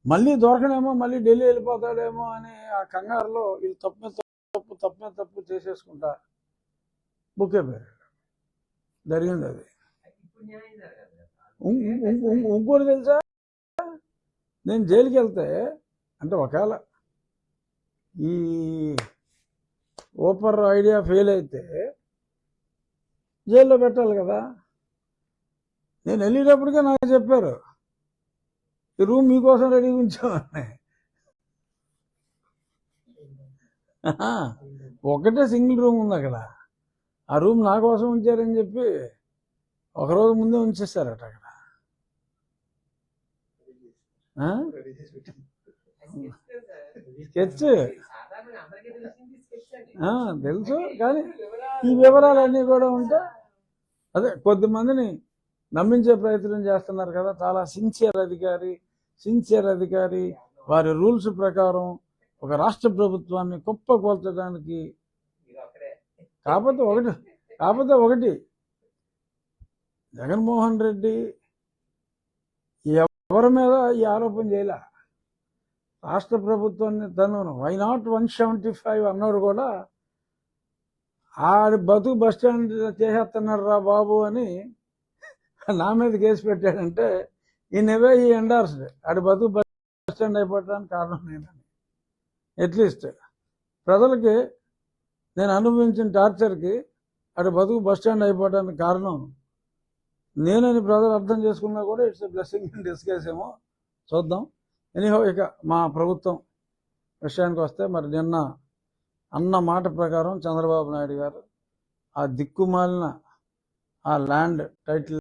మళ్ళీ దొరకనేమో, మళ్ళీ ఢిల్లీ వెళ్ళిపోతాడేమో అని ఆ కంగారులో వీళ్ళు తప్పు మీద తప్పు చేసేసుకుంటా బుక్ అయిపోయారు. జరిగింది అది. ఇంకోటి తెలుసా, నేను జైలుకి వెళ్తే అంటే ఒకవేళ ఈ ఓపర్ ఐడియా ఫెయిల్ అయితే జైల్లో పెట్టాలి కదా. నేను వెళ్ళేటప్పటికే నాకు చెప్పారు, ఈ రూమ్ మీకోసం రెడీ ఉంచామని. ఒకటే సింగిల్ రూమ్ ఉంది అక్కడ, ఆ రూమ్ నా కోసం ఉంచారని చెప్పి ఒకరోజు ముందే ఉంచేస్తారట అక్కడ. స్కెచ్ తెలుసు, కానీ ఈ వివరాలన్నీ కూడా ఉంటే అదే కొద్దిమందిని నమ్మించే ప్రయత్నం చేస్తున్నారు కదా. చాలా సిన్సియర్ అధికారి వారి రూల్స్ ప్రకారం ఒక రాష్ట్ర ప్రభుత్వాన్ని కుప్పకూల్చడానికి. కాకపోతే ఒకటి జగన్మోహన్ రెడ్డి ఎవరి మీద ఈ ఆరోపణ చేయలే. రాష్ట్ర ప్రభుత్వాన్ని తను వై నాట్ 175 అన్నాడు కూడా, ఆడి బతుకు బస్టాండ్ చేసేస్తున్నాడు రా బాబు అని నా మీద కేసు పెట్టాడంటే ఇన్ ఎవే ఈ ఎండార్స్డ్ ఆడి బతుకు బస్టాండ్ అయిపోవడానికి కారణం నేనని. అట్లీస్ట్ ప్రజలకి నేను అనుభవించిన టార్చర్కి ఆడి బతుకు బస్టాండ్ అయిపోవడానికి కారణం నేనని ప్రజలు అర్థం చేసుకున్నా కూడా it's a blessing in disguise ఏమో, చూద్దాం. ఎనీహో, ఇక మా ప్రభుత్వం విషయానికి వస్తే, మరి నిన్న అన్న మాట ప్రకారం చంద్రబాబు నాయుడు గారు ఆ దిక్కుమాలిన ఆ ల్యాండ్ టైటిల్